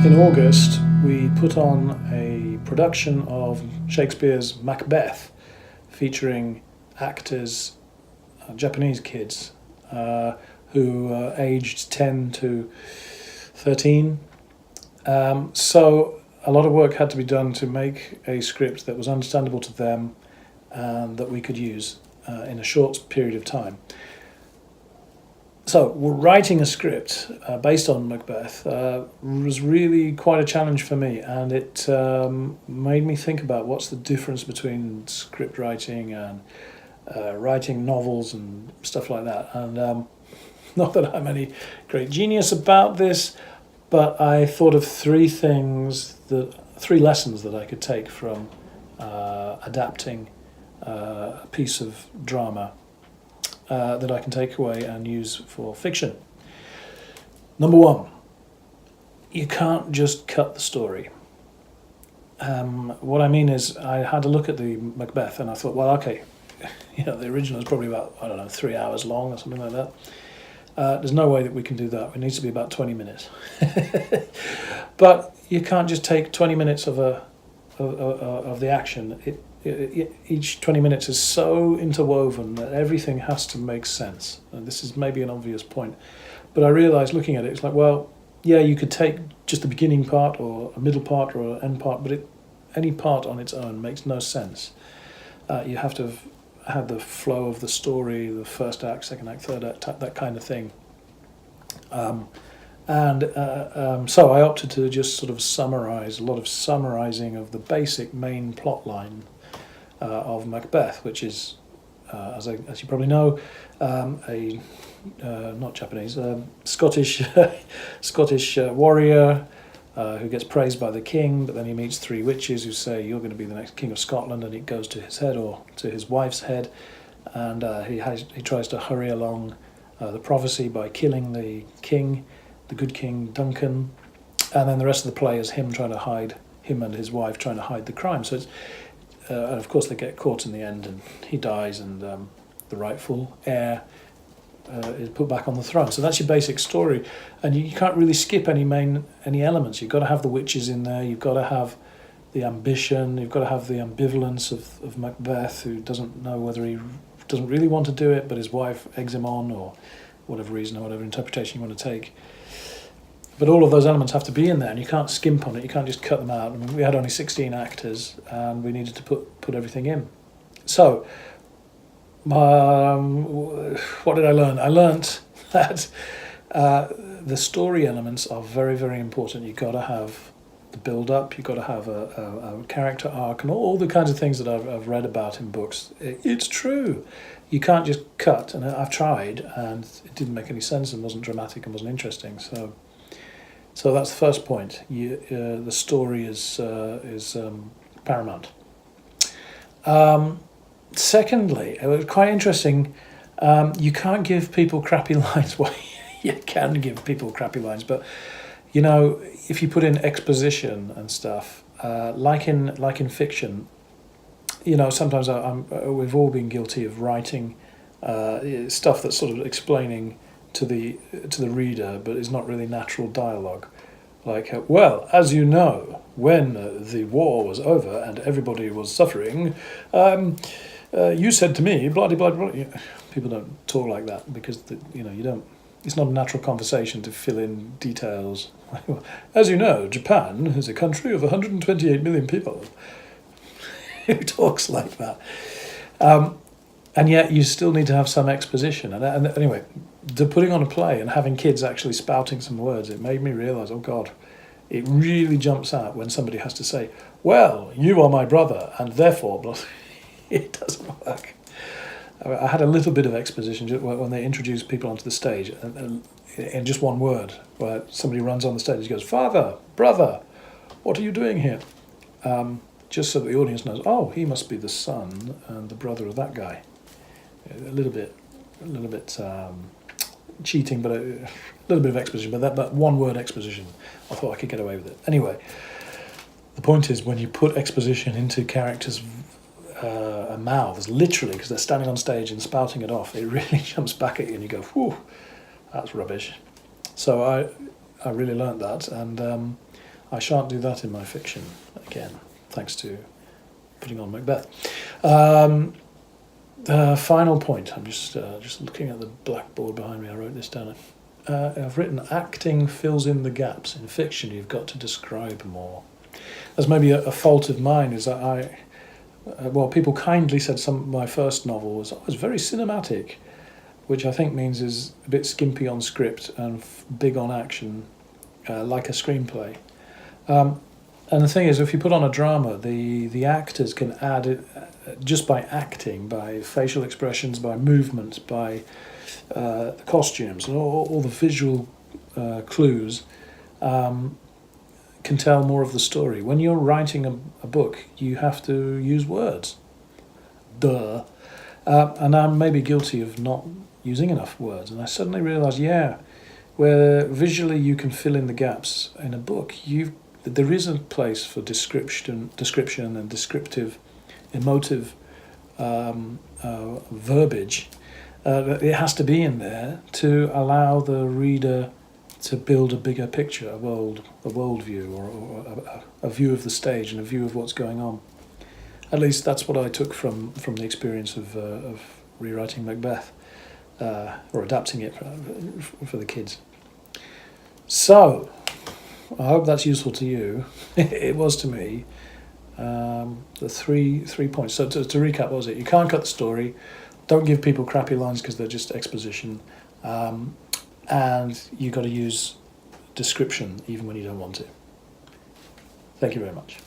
In August, we put on a production of Shakespeare's Macbeth, featuring actors, Japanese kids, who aged 10 to 13. So a lot of work had to be done to make a script that was understandable to them and that we could use in a short period of time. So writing a script based on Macbeth was really quite a challenge for me, and it made me think about what's the difference between script writing and writing novels and stuff like that. And not that I'm any great genius about this, but I thought of three lessons that I could take from adapting a piece of drama that I can take away and use for fiction. Number one, you can't just cut the story. What I mean is, I had a look at the Macbeth and I thought, well, okay, the original is probably about, 3 hours long or something like that. There's no way that we can do that. It needs to be about 20 minutes. But you can't just take 20 minutes of the action. Each 20 minutes is so interwoven that everything has to make sense. And this is maybe an obvious point, but I realised looking at it, it's like, well, yeah, you could take just the beginning part or a middle part or an end part, but any part on its own makes no sense. You have to have had the flow of the story, the first act, second act, third act, that kind of thing. So I opted to just sort of summarise, a lot of summarising of the basic main plot line of Macbeth, which is, as you probably know, not Japanese, Scottish warrior who gets praised by the king, but then he meets three witches who say, you're going to be the next king of Scotland, and it goes to his head or to his wife's head, and he tries to hurry along the prophecy by killing the king, the good King Duncan, and then the rest of the play is him and his wife trying to hide the crime. So it's and of course they get caught in the end, and he dies, and the rightful heir is put back on the throne. So that's your basic story, and you can't really skip any elements. You've got to have the witches in there. You've got to have the ambition. You've got to have the ambivalence of Macbeth, who doesn't know whether he doesn't really want to do it, but his wife eggs him on, or whatever reason or whatever interpretation you want to take. But all of those elements have to be in there, and you can't skimp on it. You can't just cut them out. I mean, we had only 16 actors, and we needed to put everything in. So, what did I learn? I learned that the story elements are very, very important. You've got to have the build-up. You've got to have a character arc, and all the kinds of things that I've read about in books. It's true. You can't just cut, and I've tried, and it didn't make any sense and wasn't dramatic and wasn't interesting. So that's the first point. The story is paramount. Secondly, it was quite interesting. You can't give people crappy lines. Well, you can give people crappy lines, but if you put in exposition and stuff, like in fiction, sometimes we've all been guilty of writing stuff that's sort of explaining to the reader, but it's not really natural dialogue. Like, well, as you know, when the war was over and everybody was suffering, you said to me, blah, blah, blah. People don't talk like that because you don't. It's not a natural conversation to fill in details. As you know, Japan is a country of 128 million people. Who talks like that? And yet you still need to have some exposition. And anyway, putting on a play and having kids actually spouting some words, it made me realise, oh God, it really jumps out when somebody has to say, well, you are my brother, and therefore, blah. It doesn't work. I had a little bit of exposition when they introduced people onto the stage, and in just one word, where somebody runs on the stage and goes, father, brother, what are you doing here? Just so that the audience knows, oh, he must be the son and the brother of that guy. A little bit cheating, but a little bit of exposition. But that one word exposition, I thought I could get away with it. Anyway, the point is, when you put exposition into characters' mouths, literally, because they're standing on stage and spouting it off, it really jumps back at you, and you go, whew, that's rubbish. So I really learnt that, and I shan't do that in my fiction again, thanks to putting on Macbeth. The final point, I'm just looking at the blackboard behind me, I wrote this down. I've written, acting fills in the gaps. In fiction, you've got to describe more. That's maybe a fault of mine, is that people kindly said my first novel was very cinematic, which I think means is a bit skimpy on script and big on action, like a screenplay. And the thing is, if you put on a drama, the actors can add it just by acting, by facial expressions, by movements, by the costumes, and all the visual clues can tell more of the story. When you're writing a book, you have to use words. Duh. And I'm maybe guilty of not using enough words. And I suddenly realised, where visually you can fill in the gaps in a book, there is a place for description and descriptive, emotive verbiage. It has to be in there to allow the reader to build a bigger picture, a world view, or a view of the stage and a view of what's going on. At least that's what I took from the experience of rewriting Macbeth, or adapting it for the kids. So, I hope that's useful to you. It was to me. The three points. So to recap, what was it? You can't cut the story. Don't give people crappy lines because they're just exposition. And you got to use description even when you don't want to. Thank you very much.